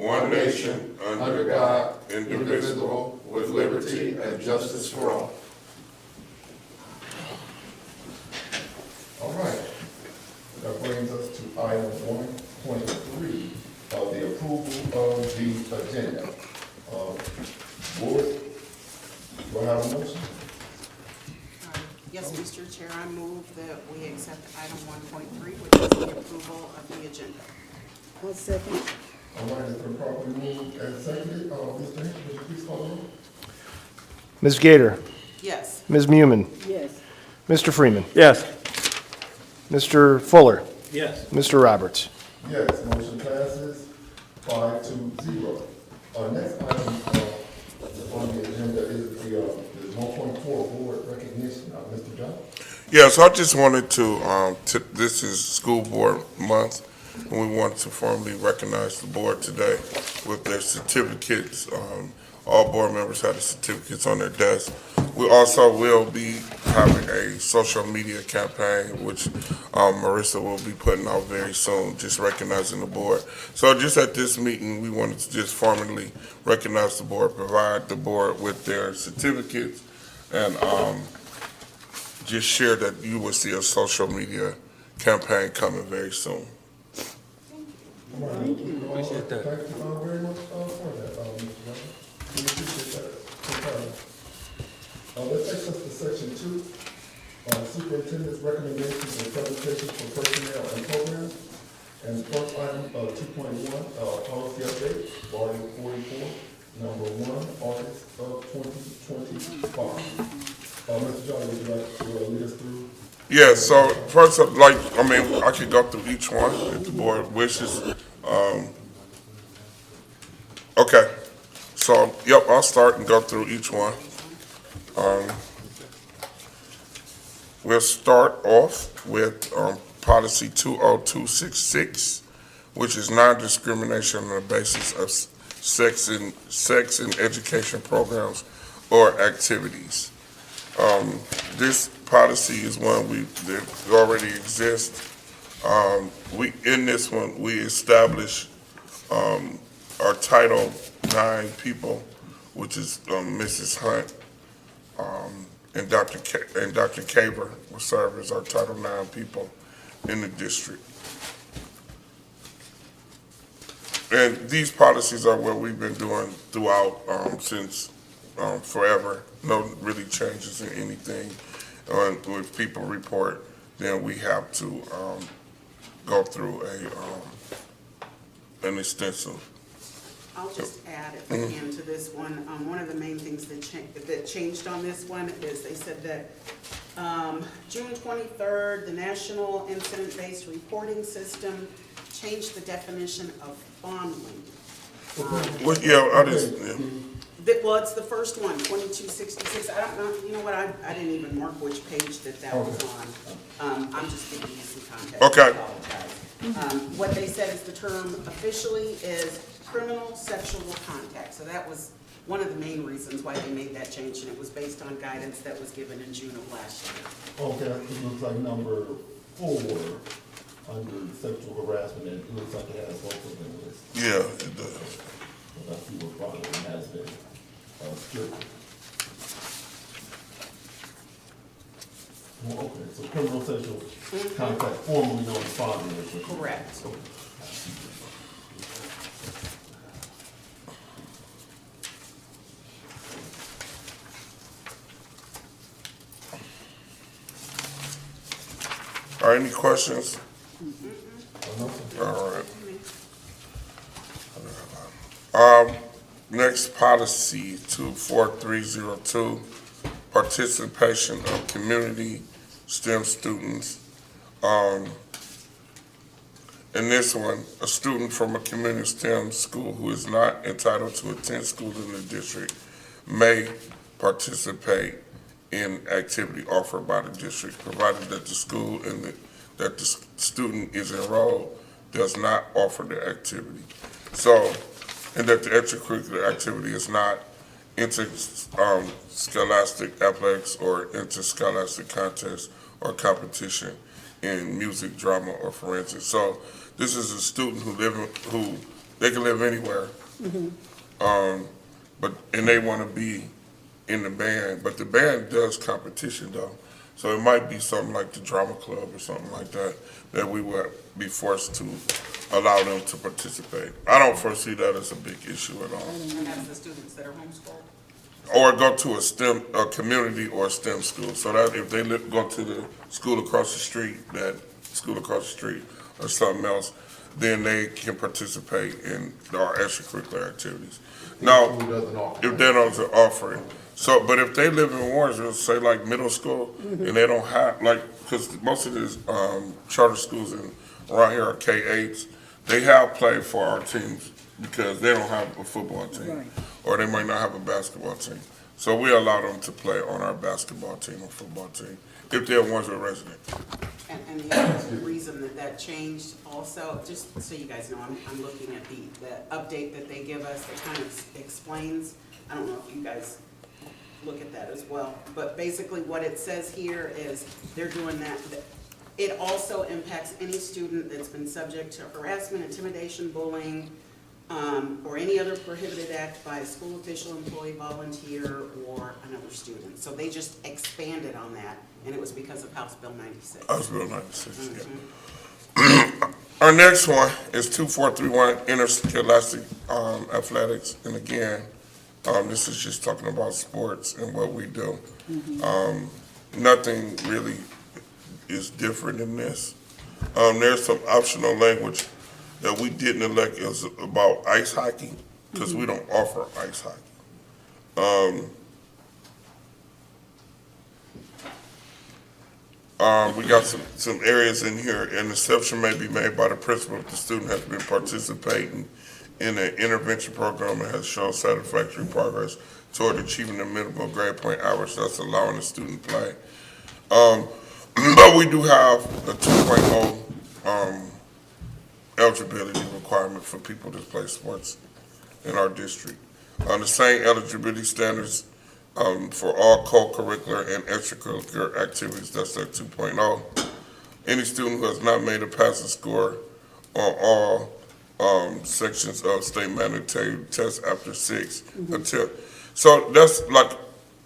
one nation, under God, indivisible, with liberty and justice for all. All right. That brings us to item 1.3, the approval of the agenda. Board, do I have a motion? Yes, Mr. Chair, I move that we accept item 1.3, which is the approval of the agenda. One second. All right, it's been properly moved and seconded. Mr. Henry, would you please call the roll? Ms. Gator, Yes. Ms. Mumin, Yes. Mr. Freeman, Yes. Mr. Fuller, Yes. Mr. Roberts. Yes, motion passes 5-0. Next item on the agenda is the 1.4 board recognition. Mr. John? Yes, I just wanted to, this is School Board Month, and we want to formally recognize the board today with their certificates. All board members have the certificates on their desk. We also will be having a social media campaign, which Marissa will be putting out very soon, just recognizing the board. So just at this meeting, we wanted to just formally recognize the board, provide the board with their certificates, and just share that you will see a social media campaign coming very soon. Thank you. Appreciate that. Thank you very much for that, Mr. John. We appreciate that. That takes us to section 2, superintendent's recommendations and presentations for personnel and programs. And the first item, 2.1, policy update, volume 44, number 1, August of 2025. Mr. John, would you like to lead us through? Yeah, so first up, I could go through each one if the board wishes. Okay, so, yep, I'll start and go through each one. We'll start off with policy 20266, which is non-discrimination on the basis of sex and education programs or activities. This policy is one that already exists. In this one, we establish our Title IX people, which is Mrs. Hunt, and Dr. Caver will serve as our Title IX people in the district. And these policies are what we've been doing throughout since forever. No really changes in anything. When people report, then we have to go through an extensive. I'll just add at the end to this one, one of the main things that changed on this one is they said that June 23rd, the National Incident-Based Reporting System changed the definition of fondling. Well, yeah, I just, yeah. Well, it's the first one, 2266. I don't know, you know what, I didn't even mark which page that was on. I'm just giving you some context. Okay. I apologize. What they said is the term officially is criminal sexual contact. So that was one of the main reasons why they made that change, and it was based on guidance that was given in June of last year. Okay, it looks like number 4 under sexual harassment, and it looks like it has both of them listed. Yeah, it does. So that's who was probably has been stricken. Well, okay, so criminal sexual contact formerly known as fondling. Correct. All right, any questions? All right. Next policy, 24302, participation of community STEM students. In this one, a student from a community STEM school who is not entitled to attend school in the district may participate in activity offered by the district, provided that the school and that the student is enrolled does not offer the activity. So, and that the extracurricular activity is not interscholastic athletics or interscholastic contest or competition in music, drama, or forensics. So, this is a student who They can live anywhere. And they want to be in the band, but the band does competition though. So it might be something like the drama club or something like that, that we would be forced to allow them to participate. I don't foresee that as a big issue at all. And that's the students that are homeschooled? Or go to a community or a STEM school, so that if they go to the school across the street, or something else, then they can participate in our extracurricular activities. Now, if they don't offer it. So, but if they live in Warrensville, say like middle school, and they don't have, because most of these charter schools around here are K-8s, they have played for our teams because they don't have a football team. Right. Or they might not have a basketball team. So we allow them to play on our basketball team or football team if they're Warrensville residents. And the other reason that changed also, just so you guys know, I'm looking at the update that they give us that kind of explains, I don't know if you guys look at that as well, but basically what it says here is they're doing that. It also impacts any student that's been subject to harassment, intimidation, bullying, or any other prohibited act by a school official, employee, volunteer, or another student. So they just expanded on that, and it was because of House Bill 96. House Bill 96, yeah. Our next one is 2431 interscholastic athletics, and again, this is just talking about sports and what we do. Nothing really is different in this. There's some optional language that we didn't elect is about ice hockey, because we don't offer ice hockey. We got some areas in here, an exception may be made by the principal if the student has been participating in an intervention program and has shown satisfactory progress toward achieving the minimum grade point average, that's allowing the student to play. But we do have a 2.0 eligibility requirement for people to play sports in our district. The same eligibility standards for all co-curricular and extracurricular activities, that's at 2.0. Any student who has not made a passing score on all sections of state mandatory tests after 6 until, so that's like,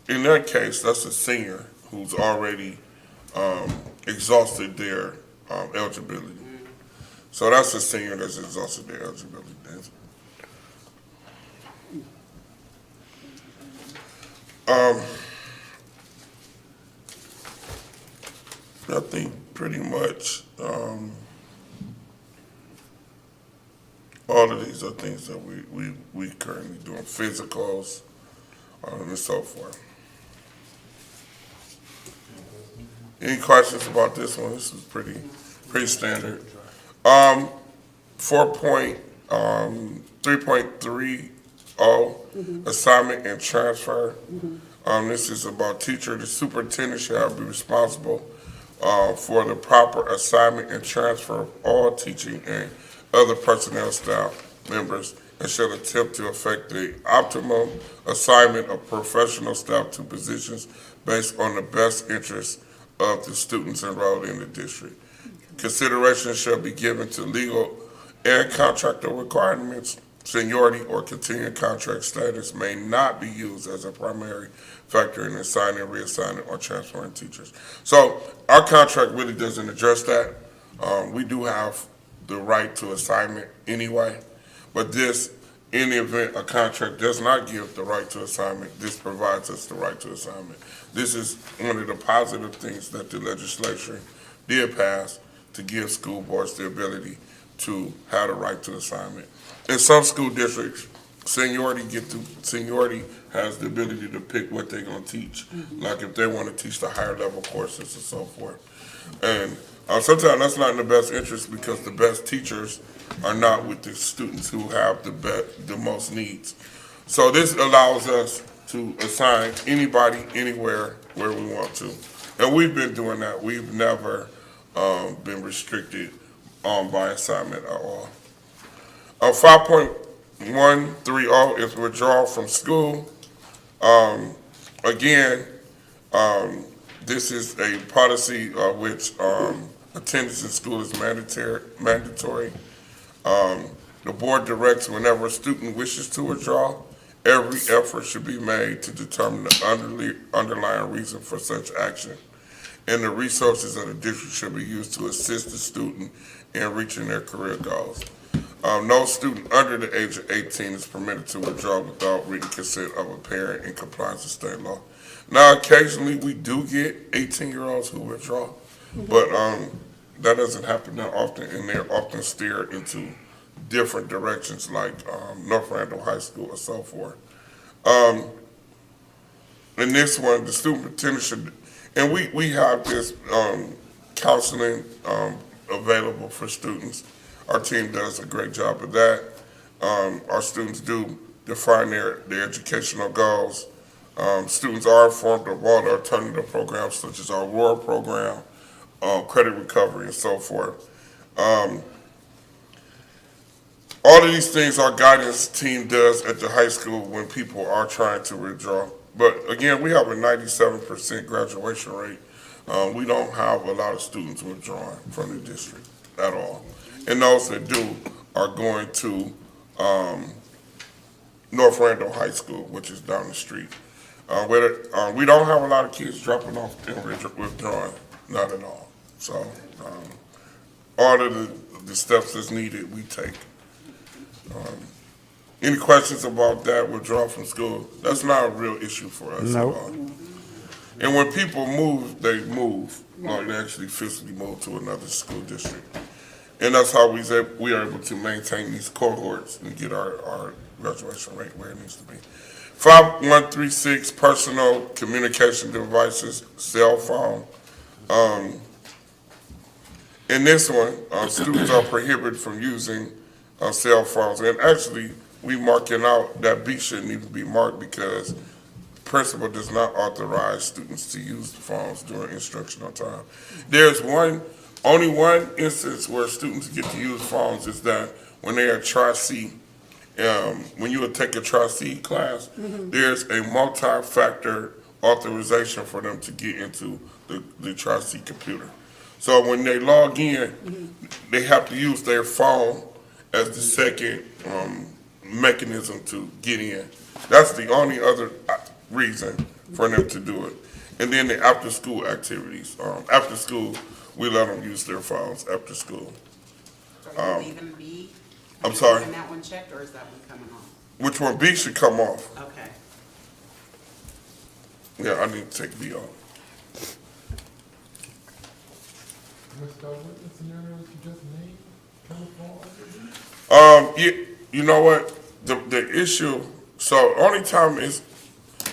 in that case, that's a senior who's already exhausted their eligibility. So that's a senior that's exhausted their eligibility. I think pretty much all of these are things that we currently doing, physicals and so forth. Any questions about this one? This is pretty standard. 3.30 assignment and transfer. This is about teacher. The superintendent shall be responsible for the proper assignment and transfer of all teaching and other personnel staff members and shall attempt to effect the optimum assignment of professional staff to positions based on the best interest of the students enrolled in the district. Consideration shall be given to legal and contractor requirements. Seniority or continuing contract status may not be used as a primary factor in assigning, reassigning, or transferring teachers. So our contract really doesn't address that. We do have the right to assignment anyway, but this, in the event a contract does not give the right to assignment, this provides us the right to assignment. This is one of the positive things that the legislature did pass to give school boards the ability to have the right to assignment. In some school districts, seniority has the ability to pick what they're going to teach, like if they want to teach the higher level courses and so forth. And sometimes that's not in the best interest because the best teachers are not with the students who have the most needs. So this allows us to assign anybody, anywhere, where we want to. And we've been doing that. We've never been restricted by assignment at all. 5.130 is withdrawal from school. Again, this is a policy which attendance in school is mandatory. The board directs whenever a student wishes to withdraw, every effort should be made to determine the underlying reason for such action, and the resources of the district should be used to assist the student in reaching their career goals. No student under the age of 18 is permitted to withdraw without written consent of a parent in compliance with state law. Now, occasionally, we do get 18-year-olds who withdraw, but that doesn't happen that often, and they're often steered into different directions, like North Randall High School or so forth. In this one, the superintendent should, and we have this counseling available for students. Our team does a great job of that. Our students do define their educational goals. Students are informed of all the alternative programs, such as our WAR program, credit recovery, and so forth. All of these things our guidance team does at the high school when people are trying to withdraw. But again, we have a 97% graduation rate. We don't have a lot of students withdrawing from the district at all. And those that do are going to North Randall High School, which is down the street. We don't have a lot of kids dropping off and withdrawing, not at all. So all of the steps that's needed, we take. Any questions about that withdrawal from school? That's not a real issue for us No. at all. And when people move, they move, like they actually physically move to another school district. And that's how we are able to maintain these cohorts and get our graduation rate where it needs to be. 5136, personal communication devices, cell phone. In this one, students are prohibited from using cell phones. And actually, we marking out that B shouldn't even be marked because the principal does not authorize students to use the phones during instructional time. There's only one instance where students get to use phones is that when they are Tri-C. When you would take a Tri-C class, there's a multi-factor authorization for them to get into the Tri-C computer. So when they log in, they have to use their phone as the second mechanism to get in. That's the only other reason for them to do it. And then the after-school activities. After school, we let them use their phones after school. So are you leaving B? I'm sorry? Is that one checked or is that one coming off? Which one? B should come off. Okay. Yeah, I need to take B off. Mr. What the scenario that you just named kind of fall under? You know what? The issue, so only time is,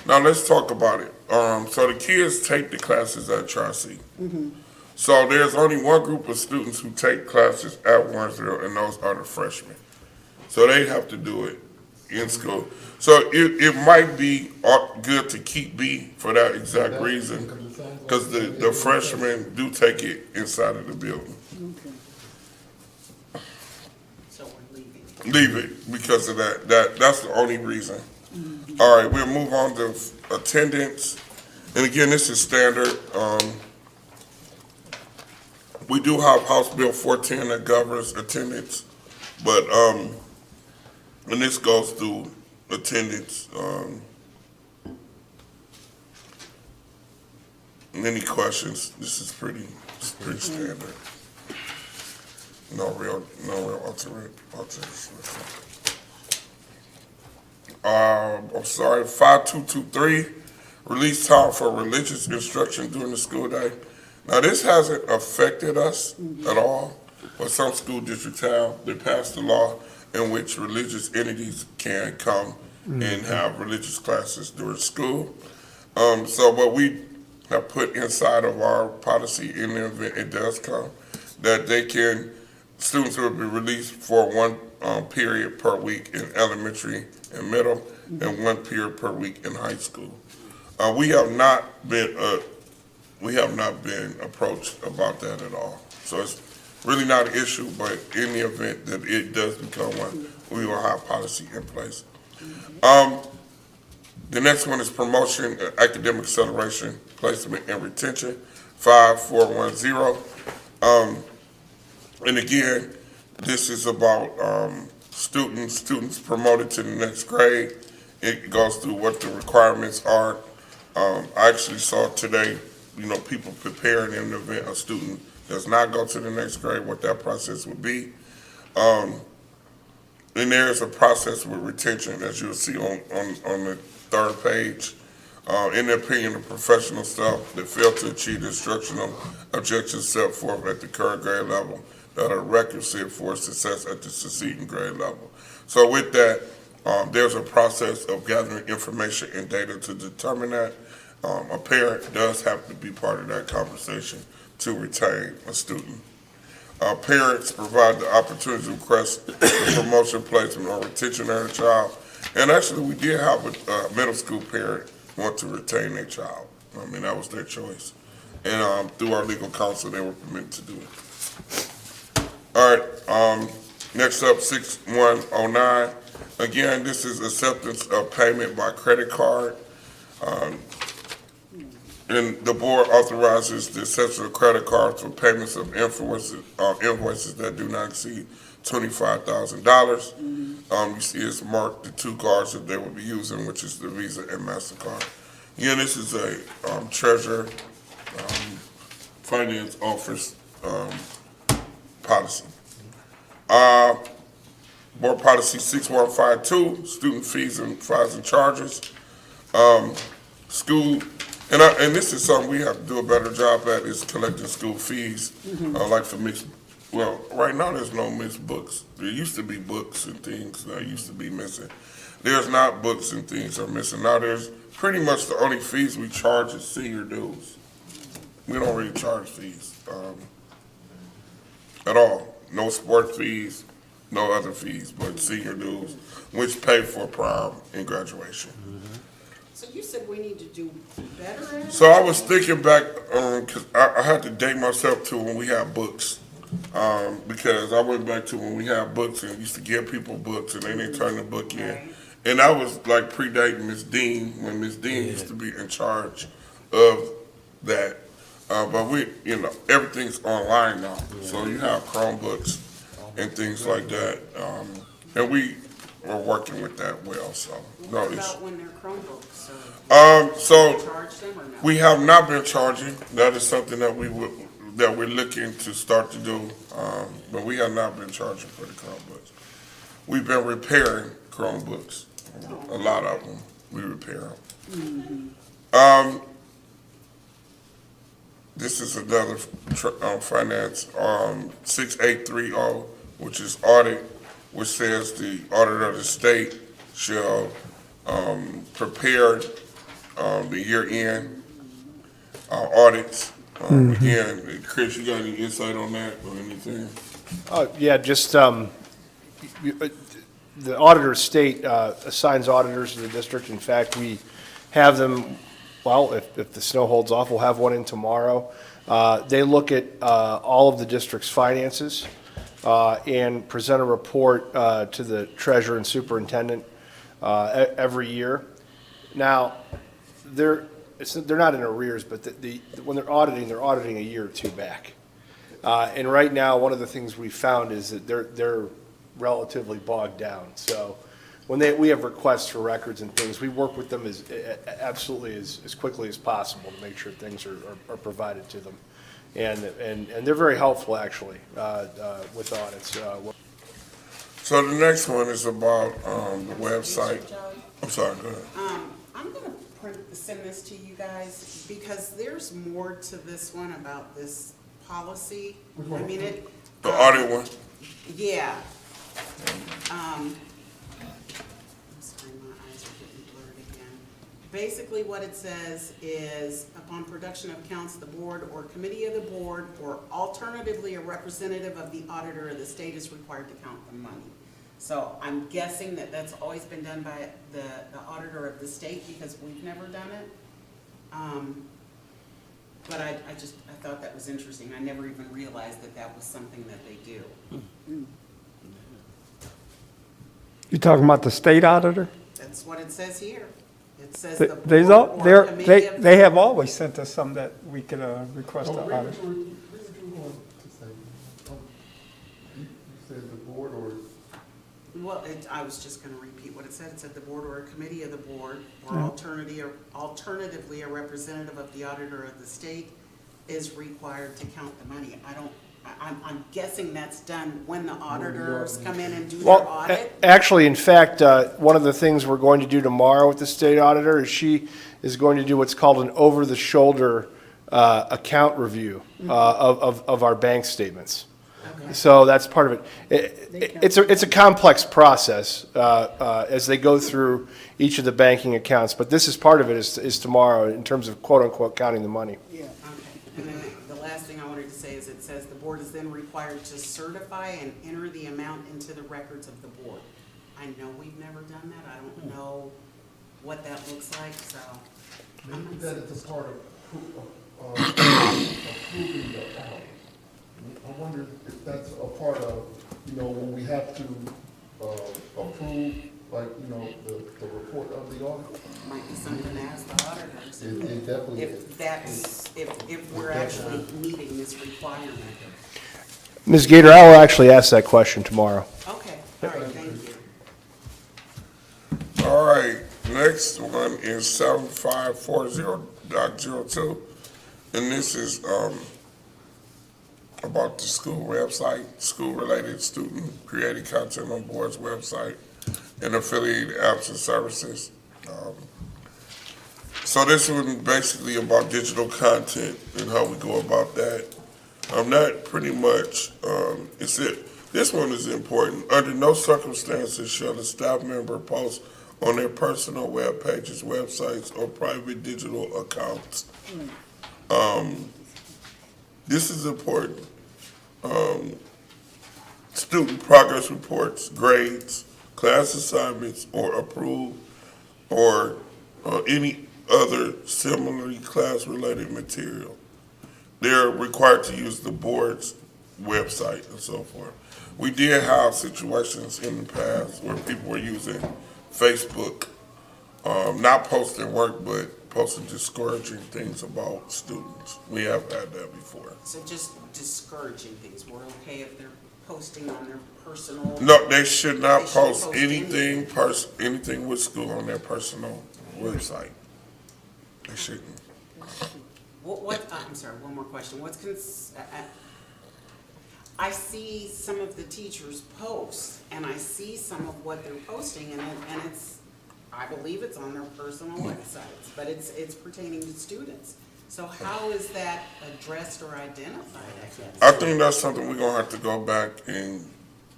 now let's talk about it. So the kids take the classes at Tri-C. So there's only one group of students who take classes at Warrensville, and those are the freshmen. So they have to do it in school. So it might be good to keep B for that exact reason, because the freshmen do take it inside of the building. So we're leaving. Leave it because of that. That's the only reason. All right, we'll move on to attendance. And again, this is standard. We do have House Bill 410 that governs attendance, but and this goes through attendance. Any questions? This is pretty standard. No real alterations. I'm sorry, 5223, release time for religious instruction during the school day. Now, this hasn't affected us at all, but some school districts have. They passed a law in which religious entities can come and have religious classes during school. So what we have put inside of our policy in the event it does come, that students will be released for one period per week in elementary and middle, and one period per week in high school. We have not been approached about that at all. So it's really not an issue, but in the event that it does become one, we will have policy in place. The next one is promotion, academic acceleration, placement, and retention, 5410. And again, this is about students promoted to the next grade. It goes through what the requirements are. I actually saw today, people preparing in the event a student does not go to the next grade, what that process would be. And there's a process with retention, as you'll see on the third page. In the opinion of professional staff that fail to achieve the instructional objectives set forth at the current grade level that are requisite for success at the succeeding grade level. So with that, there's a process of gathering information and data to determine that. A parent does have to be part of that conversation to retain a student. Parents provide the opportunity to request the promotion, placement, or retention of their child. And actually, we did have a middle school parent want to retain their child. I mean, that was their choice. And through our legal counsel, they were permitted to do it. All right, next up, 6109. Again, this is acceptance of payment by credit card. And the board authorizes the acceptance of credit cards for payments of invoices that do not exceed $25,000. You see it's marked the two cards that they will be using, which is the Visa and MasterCard. Again, this is a treasurer finance office policy. Board policy 6152, student fees and fines and charges. School, and this is something we have to do a better job at, is collecting school fees, like for mixed. Well, right now there's no missed books. There used to be books and things that used to be missing. There's not books and things are missing. Now there's pretty much the only fees we charge is senior dues. We don't really charge fees at all. No sport fees, no other fees, but senior dues, which pay for prom and graduation. So you said we need to do better at it? So I was thinking back, because I had to date myself to when we had books. Because I went back to when we had books and used to give people books and then they turned the book in. Right. And that was like predating Miss Dean, when Miss Dean used to be in charge of that. But we, everything's online now. So you have Chromebooks and things like that. And we are working with that well, so no What issue. about when they're Chromebooks? So Charge them or no? we have not been charging. That is something that we're looking to start to do, but we have not been charging for the Chromebooks. We've been repairing Chromebooks, a lot of them. We repair them. This is another finance 6830, which is audit, which says the auditor of the state shall prepare the year-end audits. Again, Chris, you got any insight on that or anything? Yeah, just, the auditor of state assigns auditors to the district. In fact, we have them, well, if the snow holds off, we'll have one in tomorrow. They look at all of the district's finances and present a report to the treasurer and superintendent every year. Now, they're not in arrears, but when they're auditing a year or two back. And right now, one of the things we found is that they're relatively bogged down. So when we have requests for records and things, we work with them absolutely as quickly as possible to make sure things are provided to them. And they're very helpful, actually, with audits. So the next one is about the website. I'm sorry, go ahead. I'm gonna send this to you guys because there's more to this one about this policy. I mean, The audit one? yeah. I'm sorry, my eyes are getting blurred again. Basically, what it says is, upon production of accounts, the board or committee of the board, or alternatively, a representative of the auditor of the state is required to count the money. So I'm guessing that that's always been done by the auditor of the state because we've never done it. But I thought that was interesting. I never even realized that was something that they do. You talking about the state auditor? That's what it says here. It says They, the board or committee of. they have always sent us some that we could request Oh, to read audit. what you were going to say. You said the board or? Well, I was just gonna repeat what it said. It said the board or a committee of the board, or alternatively, a representative of the auditor of the state is required to count the money. I'm guessing that's done when the auditors come in and do their Well, audit? actually, in fact, one of the things we're going to do tomorrow with the state auditor is she is going to do what's called an over-the-shoulder account review of our bank statements. Okay. So that's part of it. It's a complex process as they go through each of the banking accounts, but this is part of it is tomorrow in terms of quote-unquote counting the money. Yeah. Okay. And then the last thing I wanted to say is it says the board is then required to certify and enter the amount into the records of the board. I know we've never done that. I don't know what that looks like, so. Maybe that is a part of approving the audit. I wonder if that's a part of, when we have to approve, like, the report of the audit. Might be something to ask the auditors. It definitely is. If that's, if we're actually meeting this requirement. Ms. Gator, I will actually ask that question tomorrow. Okay, all right, thank you. All right, next one is 7540.02, and this is, about the school website, school-related student-created content on board's website and affiliated apps and services. So this one basically about digital content and how we go about that. That pretty much is it. This one is important. Under no circumstances shall a staff member post on their personal web pages, websites, or private digital accounts. This is important. Student progress reports, grades, class assignments, or approved, or any other similarly class-related material. They're required to use the board's website and so forth. We did have situations in the past where people were using Facebook, not posting work, but posting discouraging things about students. We have had that before. So just discouraging things. We're okay if they're posting on their personal? No, they should not They shouldn't post post anything, anything with school on their personal website. They shouldn't. I'm sorry, one more question. I see some of the teachers post, and I see some of what they're posting, and it's, I believe it's on their personal websites, but it's pertaining to students. So how is that addressed or identified, I guess? I think that's something we're gonna have to go back and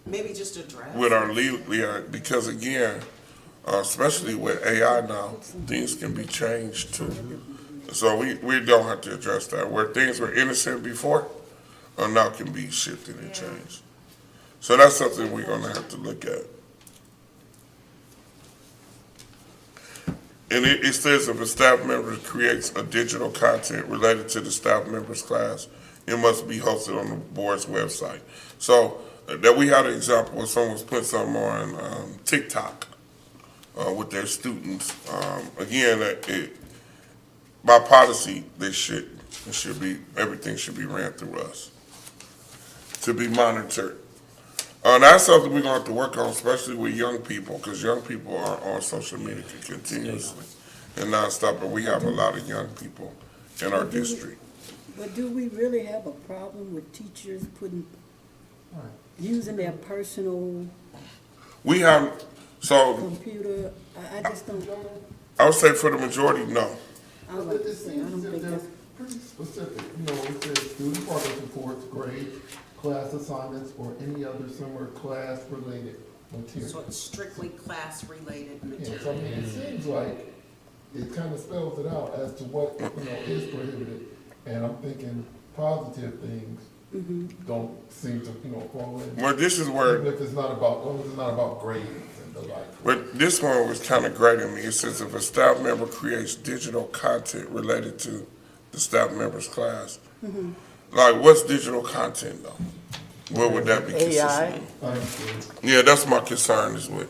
Maybe just address? with our legal, yeah, because again, especially with AI now, things can be changed too. So we don't have to address that. Where things were innocent before, now can be shifted and changed. So that's something we're gonna have to look at. And it says if a staff member creates a digital content related to the staff member's class, it must be hosted on the board's website. So that we had an example where someone was putting something on TikTok with their students. Again, by policy, everything should be ran through us to be monitored. That's something we're going to have to work on, especially with young people, because young people are on social media continuously and nonstop, and we have a lot of young people in our district. But do we really have a problem with teachers using their personal We have, so computer? I just don't, I would say for the majority, no. I would But like to it say, I seems don't that think they're that's, pretty specific, it says student progress reports, grades, class assignments, or any other similar class-related So material. it's strictly class-related Yeah, so I material? mean, it seems like it kind of spells it out as to what, is prohibited, and I'm thinking positive things don't seem to, fall in. Well, this is where, Even if it's not about grades and the like. but this one was kind of great to me. It says if a staff member creates digital content related to the staff member's class, like what's digital content though? What would that be consistent of? Yeah, that's my concern is with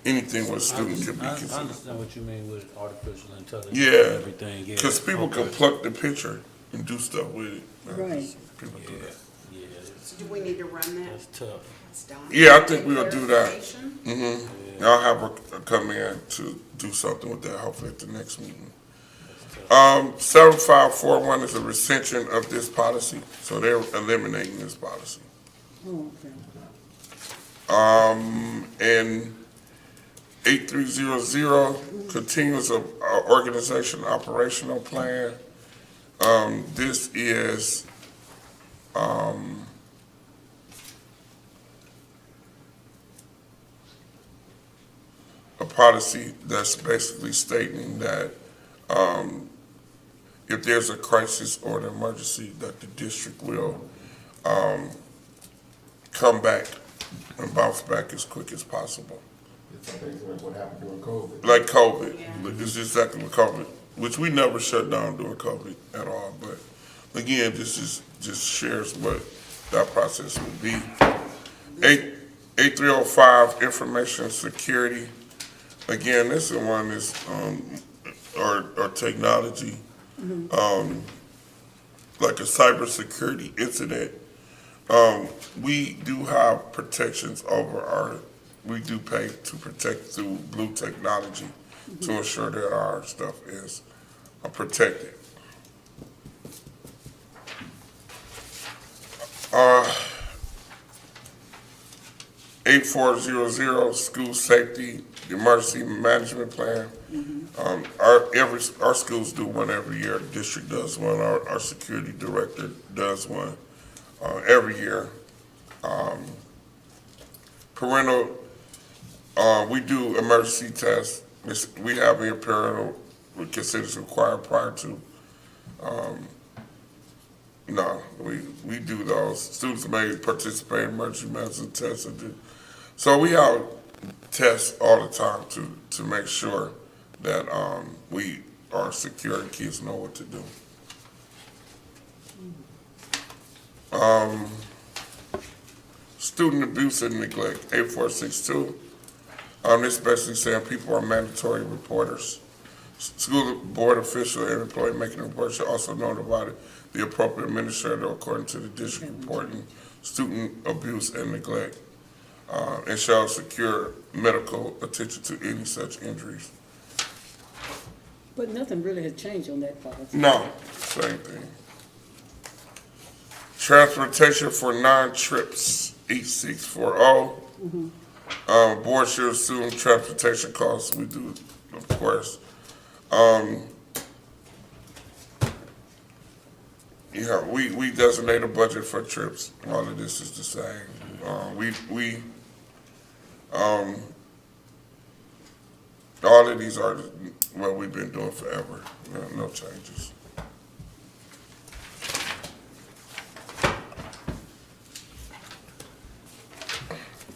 anything where a student could be I considered. understand what you mean with artificial intelligence. Yeah, and everything, yeah. because people can Okay. pluck the picture and do stuff with it. Right. People do that. Yeah, So do we need to run that? That's tough. It's done. Yeah, I think we'll do that. Clarification? I'll have her come in to do something with that, hopefully at the next meeting. 7541 is a recension of this policy, so they're eliminating this policy. Oh, okay. And 8300, continuous organization operational plan. This is, a policy that's basically stating that, if there's a crisis or an emergency, that the district will, come back and bounce back as quick as possible. It's something like what happened during COVID. Like COVID, this is exactly what COVID, which we never shut down during COVID at all, but again, this is, just shares what that process would be. 8305, information security. Again, this is one is, or technology, like a cybersecurity incident. We do have protections over we do pay to protect through Blue Technology to ensure that our stuff is protected. 8400, school safety emergency management plan. Our schools do one every year. The district does one. Our security director does one every year. Parental, we do emergency tests. We have a parental we consider required prior to. No, we do those. Students may participate in emergency medicine tests. So we have tests all the time to make sure that we are secure and kids know what to do. Student abuse and neglect, 8462. This basically saying people are mandatory reporters. School board official and employee making a report should also notify the appropriate administrator according to the district reporting student abuse and neglect, and shall secure medical attention to any such injuries. But nothing really has changed on that policy. No, same thing. Transportation for non-trips, 8640. Board should assume transportation costs. We do, of course. We designate a budget for trips. All of this is the same. All of these are what we've been doing forever. No changes.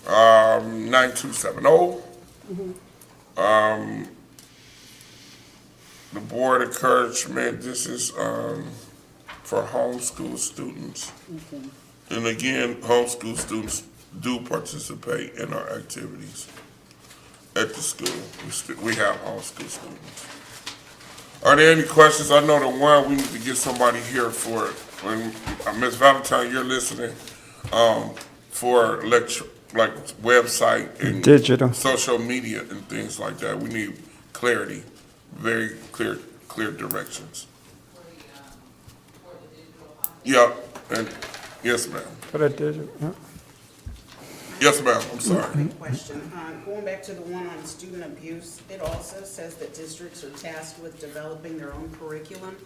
Um, 9270. The board encouragement, this is for homeschool students. Okay. And again, homeschool students do participate in our activities at the school. We have homeschool students. Are there any questions? I know the one we need to get somebody here for, when Ms. Valentine, you're listening, for lecture, like website and Digital. social media and things like that. We need clarity, very clear directions. Yeah, and yes, ma'am. For the digital, yeah. Yes, ma'am. I'm sorry. Quick question. Going back to the one on student abuse, it also says that districts are tasked with developing their own curriculum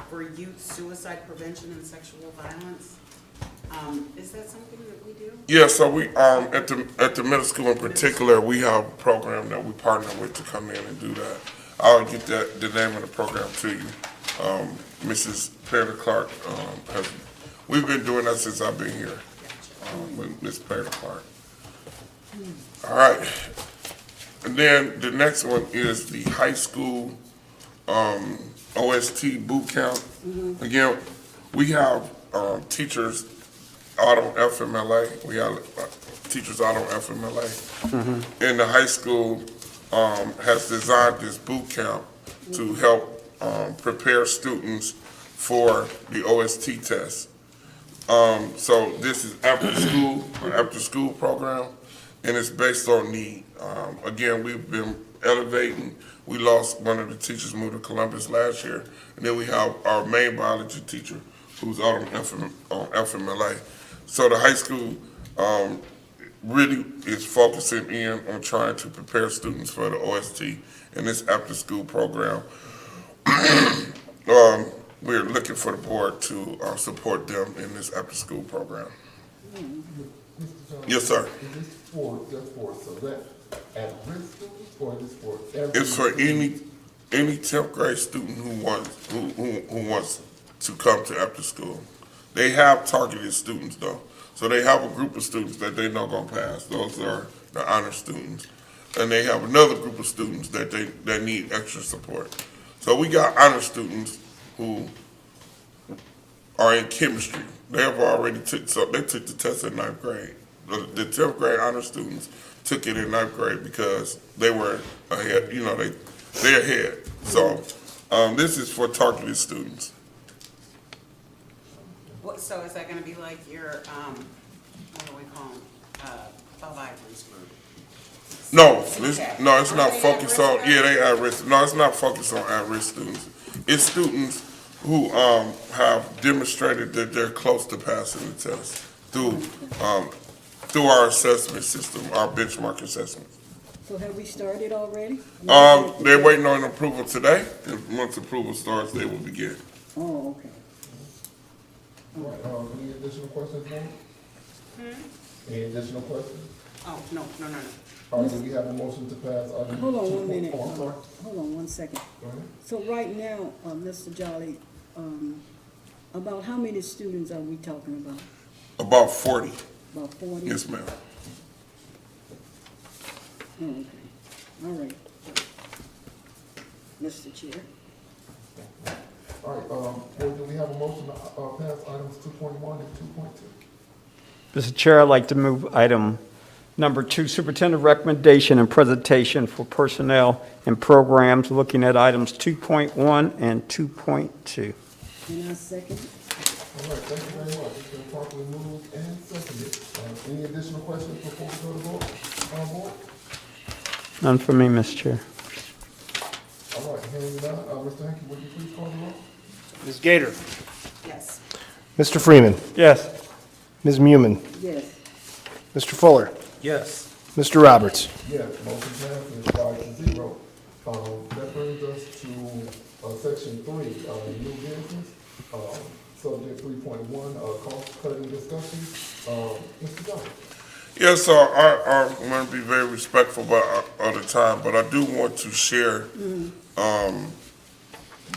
for youth suicide prevention and sexual violence. Is that something that we do? Yeah, so we at the middle school in particular, we have a program that we partner with to come in and do that. I'll get the name of the program to you. Mrs. Perry Clark we've been doing that since I've been here with Ms. Perry Clark. All right, and then the next one is the high school OST boot camp. Again, we have teachers out on FMLA. We have teachers out on FMLA. And the high school has designed this boot camp to help prepare students for the OST test. So this is after school, an after school program, and it's based on need. Again, we've been elevating. We lost one of the teachers, moved to Columbus last year, and then we have our main biology teacher who's out on FMLA. So the high school really is focusing in on trying to prepare students for the OST in this after school program. We're looking for the board to support them in this after-school program. Mr. Johnson? Yes, sir. Is this just for select at-risk students, or is this for every? It's for student? any 10th grade student who wants to come to after school. They have targeted students though, so they have a group of students that they know gonna pass. Those are the honor students, and they have another group of students that need extra support. So we got honor students who are in chemistry. They have already took the test in 9th grade. The 10th grade honor students took it in 9th grade because they were ahead, they're ahead. So, this is for targeted students. So is that gonna be like your, what do we call them, Bob Ivory's group? No, Okay. no, it's not Are they focused on, at-risk yeah, they at-risk. No, it's not focused on at-risk students. It's students who, have demonstrated that they're close to passing the test through our assessment system, our benchmark assessment. So have we started already? They're waiting on approval today, and once approval starts, they will begin. Oh, okay. All right, any additional questions, Board? Any additional questions? Oh, no. All right, do we have a motion to pass item? Hold on 2.4? 1 minute. I'm sorry. Hold on 1 second. Go ahead. So right now, Mr. Jolly, about how many students are we talking about? About 40, About 40? yes, ma'am. Oh, okay. All right. Mr. Chair. All right, Board, do we have a motion to pass items 2.1 and 2.2? Mr. Chair, I'd like to move item number 2, superintendent recommendation and presentation for personnel and programs, looking at items 2.1 and 2.2. And I second. All right, thank you very much. It's been properly moved and seconded. Any additional questions before we go to vote? Board? None for me, Mr. Chair. All right, hearing none, Mr. Hankey, would you please call the roll? Ms. Gator, Yes. Mr. Freeman, Yes. Ms. Mumin, Yes. Mr. Fuller, Yes. Mr. Roberts. Yes, motion passes 5-0. That brings us to section 3, new business, subject 3.1, cost-cutting discussion. Mr. Johnson? Yes, so I'm going to be very respectful of the time, but I do want to share,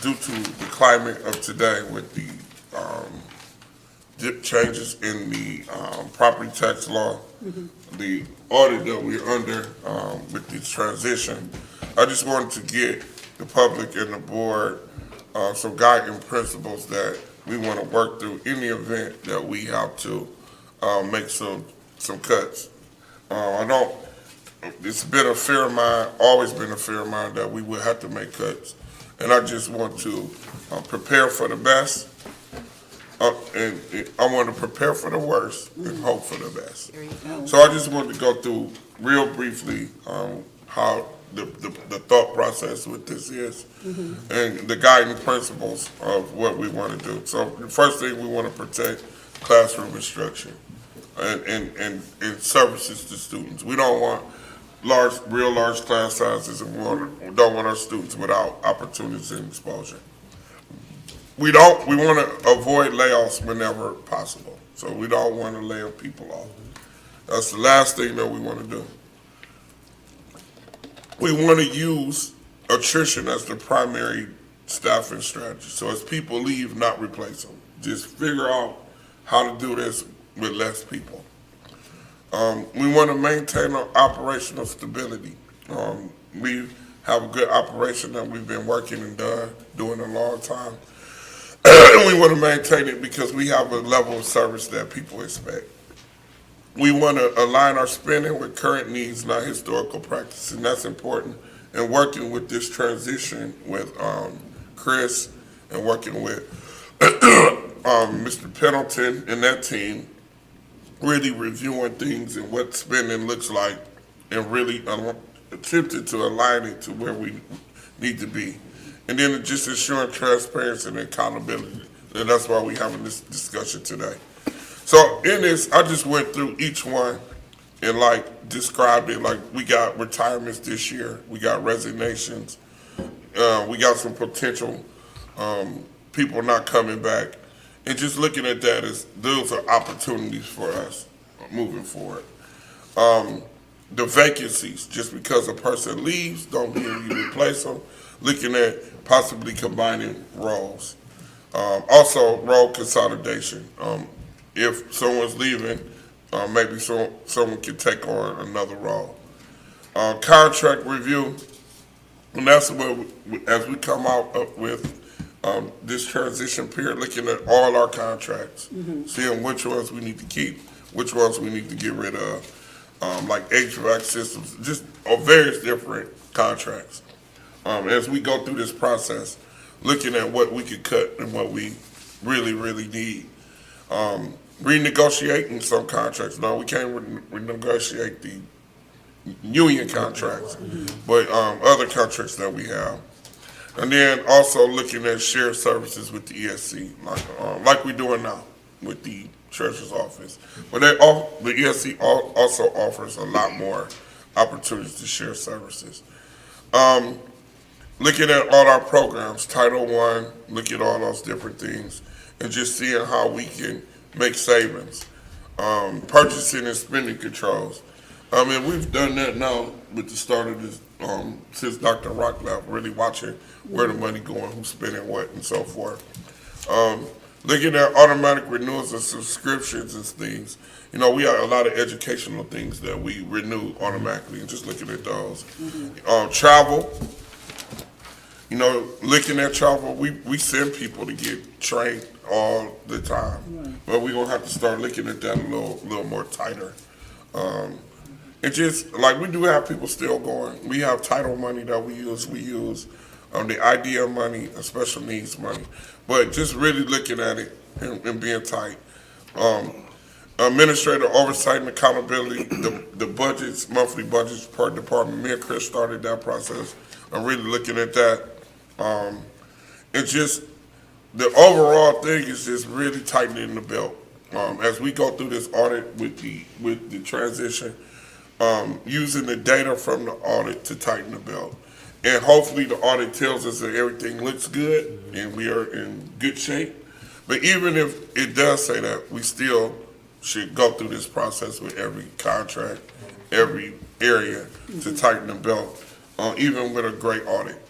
due to the climate of today with the changes in the property tax law, the audit that we're under with the transition, I just wanted to get the public and the board some guiding principles that we want to work through in the event that we have to make some cuts. It's been a fear of mine, always been a fear of mine that we would have to make cuts. And I just want to prepare for the best, and I want to prepare for the worst and hope for the best. There you go. So I just wanted to go through real briefly how the thought process with this is and the guiding principles of what we want to do. So the first thing, we want to protect classroom instruction and services to students. We don't want real large class sizes, and we don't want our students without opportunities and exposure. We want to avoid layoffs whenever possible. So we don't want to lay people off. That's the last thing that we want to do. We want to use attrition as the primary staffing strategy. So as people leave, not replace them. Just figure out how to do this with less people. We want to maintain our operational stability. We have a good operation that we've been working and doing a long time. And we want to maintain it because we have a level of service that people expect. We want to align our spending with current needs, not historical practice, and that's important. And working with this transition with Chris and working with Mr. Pendleton and that team really reviewing things and what spending looks like and really attempted to align it to where we need to be. And then just ensuring transparency and accountability. And that's why we're having this discussion today. So in this, I just went through each one and like described it. Like we got retirements this year, we got resignations, we got some potential people not coming back, and just looking at that as those are opportunities for us moving forward. The vacancies, just because a person leaves, don't mean you replace them. Looking at possibly combining roles. Also, role consolidation. If someone's leaving, maybe someone can take on another role. Contract review, and that's where, as we come out up with this transition period, looking at all our contracts, seeing which ones we need to keep, which ones we need to get rid of, like HVAC systems, just various different contracts. As we go through this process, looking at what we could cut and what we really, really need. Renegotiating some contracts. No, we can't renegotiate the union contracts, but other contracts that we have. And then also looking at shared services with the ESC, like we're doing now with the Treasurer's Office. But the ESC also offers a lot more opportunities to share services. Looking at all our programs, Title I, look at all those different things, and just seeing how we can make savings. Purchasing and spending controls. I mean, we've done that now with the start of this, since Dr. Rock left, really watching where the money going, who's spending what, and so forth. Looking at automatic renewals of subscriptions and things. You know, we have a lot of educational things that we renew automatically, and just looking at those. Travel. You know, looking at travel, we send people to get trained all the time. Right. But we're going to have to start looking at that a little more tighter. And just, like, we do have people still going. We have title money that we use. We use the IDEA money, special needs money. But just really looking at it and being tight. Administrator oversight and accountability, the budgets, monthly budgets per department. Me and Chris started that process. I'm really looking at that. It's just, the overall thing is just really tightening the belt. As we go through this audit with the transition, using the data from the audit to tighten the belt. And hopefully the audit tells us that everything looks good and we are in good shape. But even if it does say that, we still should go through this process with every contract, every area to tighten the belt, even with a great audit.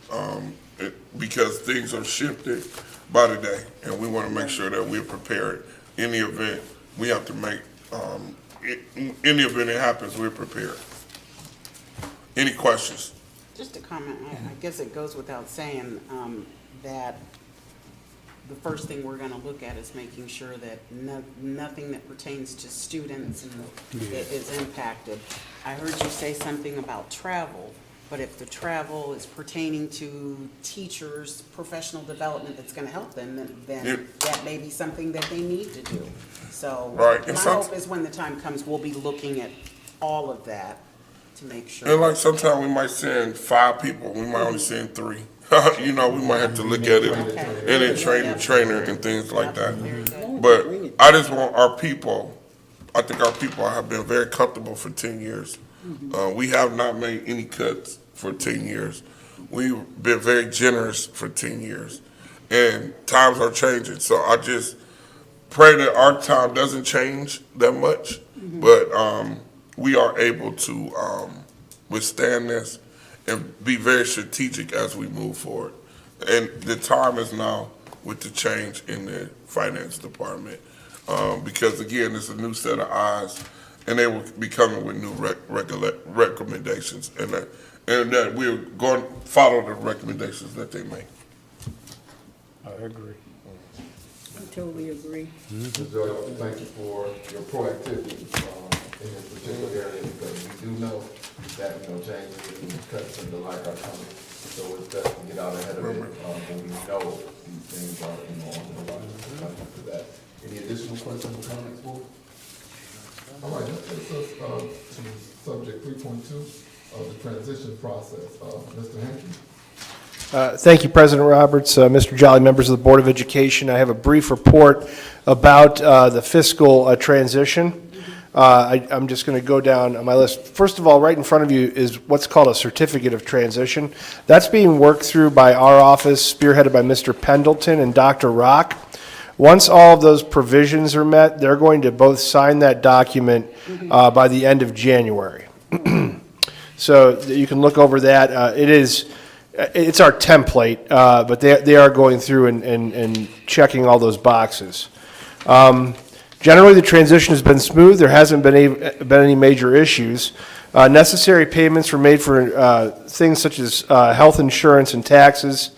Because things are shifted by the day, and we want to make sure that we're prepared in the event we have to make, in the event it happens, we're prepared. Any questions? Just a comment, I guess it goes without saying that the first thing we're gonna look at is making sure that nothing that pertains to students is impacted. I heard you say something about travel. But if the travel is pertaining to teachers' professional development that's going to help them, then that may be something that they need to do. So right. my hope is when the time comes, we'll be looking at all of that to make sure. And like sometimes we might send 5 people, we might only send 3. You know, we might have to look at it and then train the trainer and things like that. But I just want our people, I think our people have been very comfortable for 10 years. We have not made any cuts for 10 years. We've been very generous for 10 years. And times are changing. So I just pray that our time doesn't change that much, but we are able to withstand this and be very strategic as we move forward. And the time is now with the change in the finance department. Because again, it's a new set of eyes, and they will be coming with new recommendations, and that we're going to follow the recommendations that they make. I agree. I totally agree. Ms. Joy, thank you for your proactivity in this particular area, because we do know that, changes and cuts in the like are coming. So it's best to get out ahead of it, when we know these things are, on the line. For that. Any additional questions or comments, board? All right, that takes us, to subject 3.2 of the transition process. Mr. Hankey? Thank you, President Roberts, Mr. Jolly, members of the Board of Education. I have a brief report about the fiscal transition. I'm just going to go down on my list. First of all, right in front of you is what's called a certificate of transition. That's being worked through by our office, spearheaded by Mr. Pendleton and Dr. Rock. Once all of those provisions are met, they're going to both sign that document by the end of January. So you can look over that. It's our template, but they are going through and checking all those boxes. Generally, the transition has been smooth. There hasn't been any major issues. Necessary payments were made for things such as health insurance and taxes.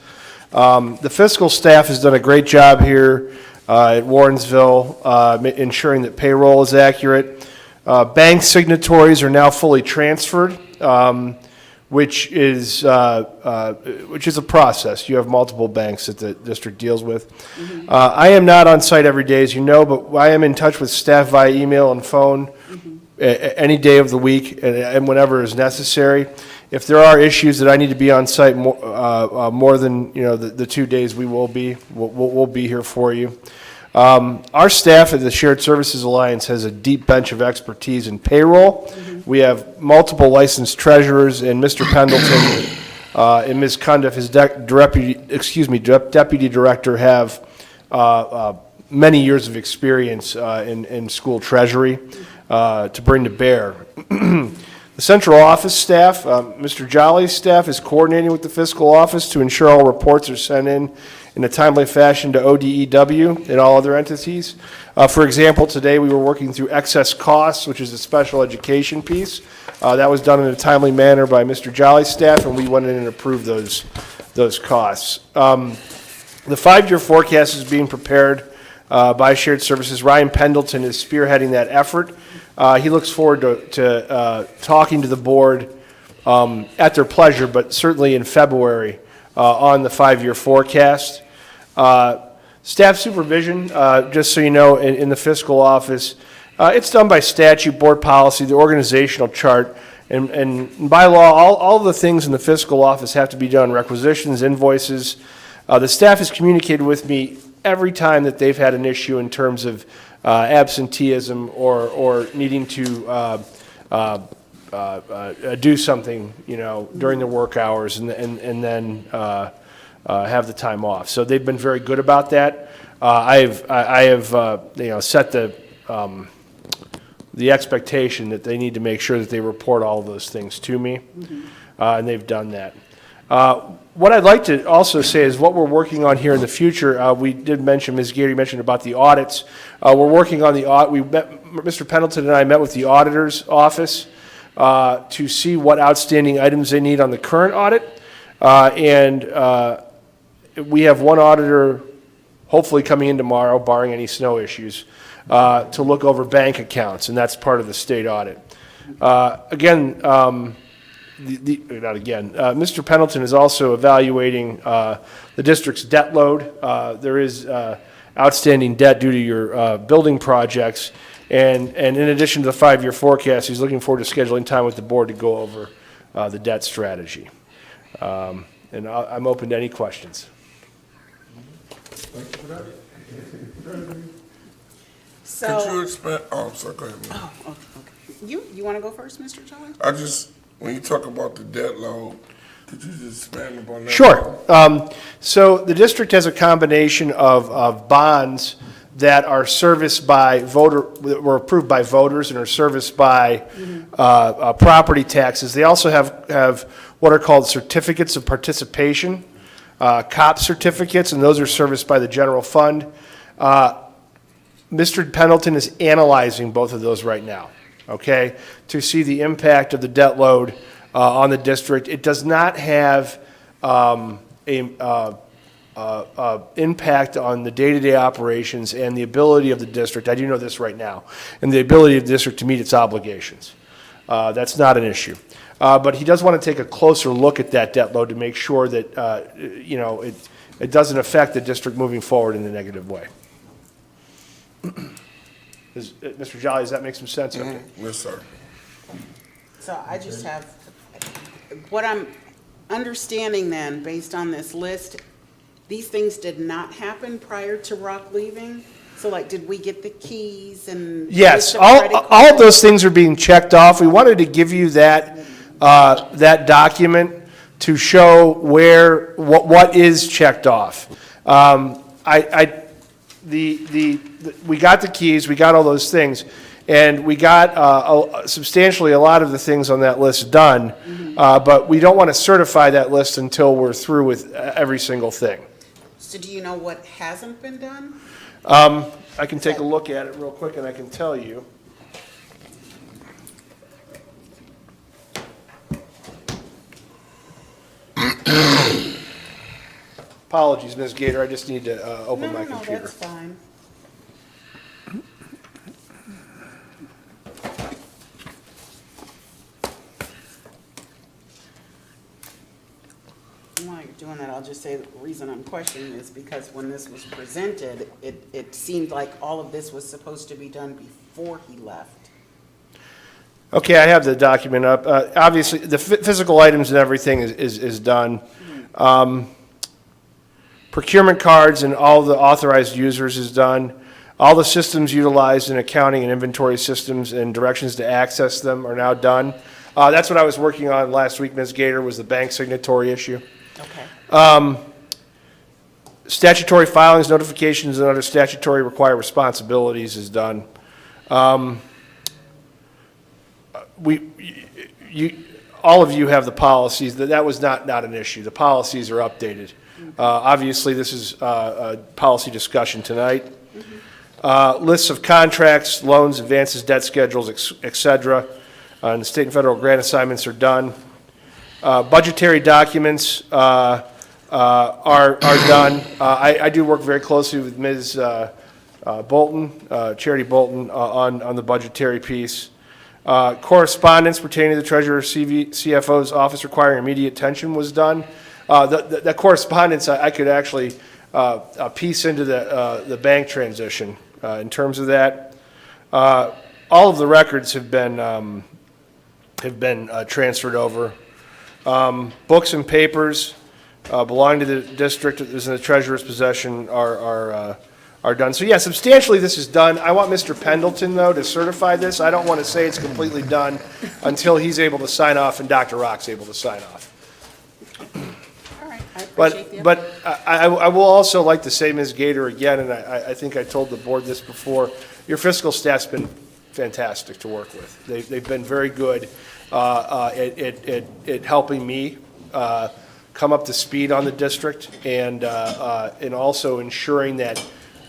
The fiscal staff has done a great job here at Warrensville, ensuring that payroll is accurate. Bank signatories are now fully transferred, which is a process. You have multiple banks that the district deals with. I am not on site every day, as you know, but I am in touch with staff via email and phone any day of the week and whenever is necessary. If there are issues that I need to be on site more than the 2 days, we'll be here for you. Our staff at the Shared Services Alliance has a deep bench of expertise in payroll. We have multiple licensed treasurers, and Mr. Pendleton and Ms. Cundiff, his deputy director, have many years of experience in school treasury to bring to bear. The central office staff, Mr. Jolly's staff, is coordinating with the fiscal office to ensure all reports are sent in a timely fashion to ODEW and all other entities. For example, today we were working through excess costs, which is a special education piece. That was done in a timely manner by Mr. Jolly's staff, and we went in and approved those costs. The 5-year forecast is being prepared by Shared Services. Ryan Pendleton is spearheading that effort. He looks forward to talking to the board at their pleasure, but certainly in February on the 5-year forecast. Staff supervision, just so you know, in the fiscal office, it's done by statute, board policy, the organizational chart, and by law, all the things in the fiscal office have to be done, requisitions, invoices. The staff has communicated with me every time that they've had an issue in terms of absenteeism or needing to do something, during their work hours and then have the time off. So they've been very good about that. I have set the expectation that they need to make sure that they report all of those things to me, and they've done that. What I'd like to also say is what we're working on here in the future. We did mention, Ms. Gary mentioned about the audits. We're working on the audit. Mr. Pendleton and I met with the auditor's office to see what outstanding items they need on the current audit. And we have one auditor hopefully coming in tomorrow, barring any snow issues, to look over bank accounts, and that's part of the state audit. Mr. Pendleton is also evaluating the district's debt load. There is outstanding debt due to your building projects, and in addition to the 5-year forecast, he's looking forward to scheduling time with the board to go over the debt strategy. And I'm open to any questions. Thank you for that. So, Could you expand, I'm sorry, go ahead, ma'am. oh, okay. You want to go first, Mr. Jolly? When you talk about the debt load, could you just expand upon that? Sure. So the district has a combination of bonds that are serviced by that were approved by voters and are serviced by property taxes. They also have what are called certificates of participation, COP certificates, and those are serviced by the general fund. Mr. Pendleton is analyzing both of those right now, okay, to see the impact of the debt load on the district. It does not have impact on the day-to-day operations and the ability of the district, I do know this right now, and the ability of the district to meet its obligations. That's not an issue. But he does want to take a closer look at that debt load to make sure that, it doesn't affect the district moving forward in a negative way. Mr. Jolly, does that make some sense? Okay. Yes, sir. So I just have, what I'm understanding then, based on this list, these things did not happen prior to Rock leaving? So like, did we get the keys and? Yes, list of credit all of cards? those things are being checked off. We wanted to give you that, that document to show what is checked off. We got the keys, we got all those things, and we got substantially a lot of the things on that list done, but we don't want to certify that list until we're through with every single thing. So do you know what hasn't been done? I can take a look at it real quick and I can tell you. Apologies, Ms. Gator, I just need to open my No, computer. that's fine. While you're doing that, I'll just say the reason I'm questioning is because when this was presented, it seemed like all of this was supposed to be done before he left. Okay, I have the document up. Obviously, the physical items and everything is done. Procurement cards and all the authorized users is done. All the systems utilized in accounting and inventory systems and directions to access them are now done. That's what I was working on last week, Ms. Gator, was the bank signatory issue. Okay. Statutory filings, notifications, and other statutory required responsibilities is done. All of you have the policies. That was not an issue. The policies are updated. Obviously, this is a policy discussion tonight. Lists of contracts, loans, advances, debt schedules, et cetera, and the state and federal grant assignments are done. Budgetary documents are done. I do work very closely with Ms. Bolton, Charity Bolton, on the budgetary piece. Correspondence pertaining to the treasurer CFO's office requiring immediate attention was done. The correspondence I could actually piece into the bank transition in terms of that. All of the records have been transferred over. Books and papers belonging to the district is in the treasurer's possession are done. So yeah, substantially this is done. I want Mr. Pendleton, though, to certify this. I don't want to say it's completely done until he's able to sign off and Dr. Rock's able to sign off. All right, I appreciate the But I will also like to say, Ms. Gator, again, and I think I told the board this before, your fiscal staff's been fantastic to work with. They've been very good at helping me come up to speed on the district and also ensuring that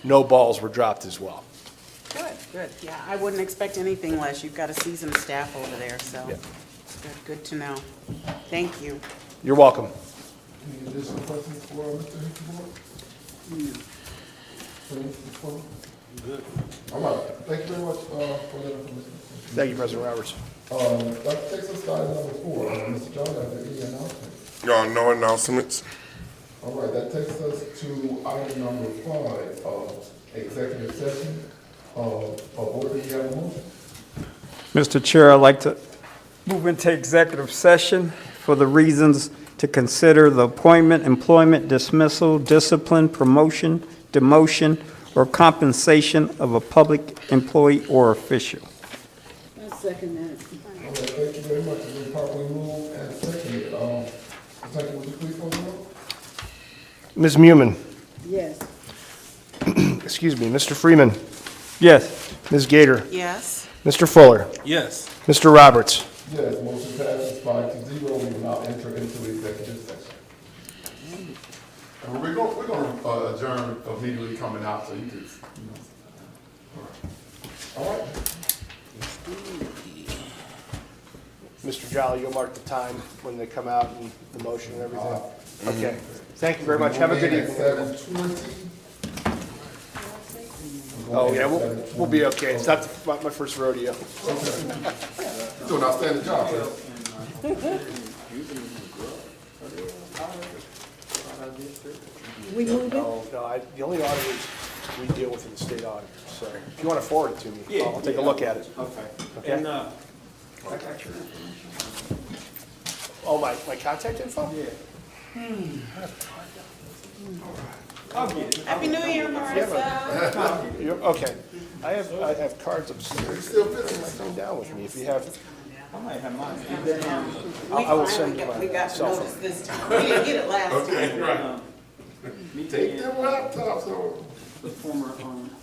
no balls were dropped as well. Good. Yeah, I wouldn't expect anything less. You've got a seasoned staff over there, so Yeah. good to know. Thank you. You're welcome. Any additional questions for Mr. Hickmore? For Mr. Fuller? Good. All right, thank you very much for that information. Thank you, President Roberts. That takes us to item number 4. Mr. John, are there any announcements? No announcements? All right, that takes us to item number 5, executive session. Board, do you have a motion? Mr. Chair, I'd like to move into executive session for the reasons to consider the appointment, employment, dismissal, discipline, promotion, demotion, or compensation of a public employee or official. I second that. All right, thank you very much. It's been properly moved and seconded. Second, would you please call the roll? Ms. Mumin, Yes. excuse me, Mr. Freeman, Yes. Ms. Gator, Yes? Mr. Fuller, Yes. Mr. Roberts. Yes, motion passes 5-0. We will now enter into executive session. And we're gonna adjourn immediately coming out, so you can, All right. Mr. Jolly, you'll mark the time when they come out and the motion and everything? Okay. Thank you very much. Have a good evening. 7:20. Oh, yeah, we'll be okay. It's not my first rodeo. You're doing an outstanding job, sir. We moving? No, the only auditors we deal with are the state auditors, so if you want to forward it to me, I'll take a look at it. Okay. Okay. And, I got your Oh, my contact info? Yeah. I'll get it. Happy New Year, Marissa. Okay. I have cards upstairs. Still thing down with me if you have. I might have mine. I will send you We my got cell notice phone. this time. We didn't get it last time. Right. Take them laptops over. The former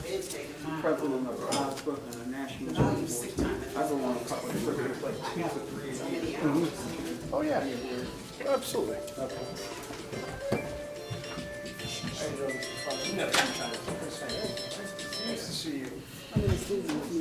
They had taken mine. president of Osborne and the National I'll Board. use sick time. I go on a couple of trips, like 2 to 3 So many hours. Oh, yeah. Absolutely. Nice to see you. How many students?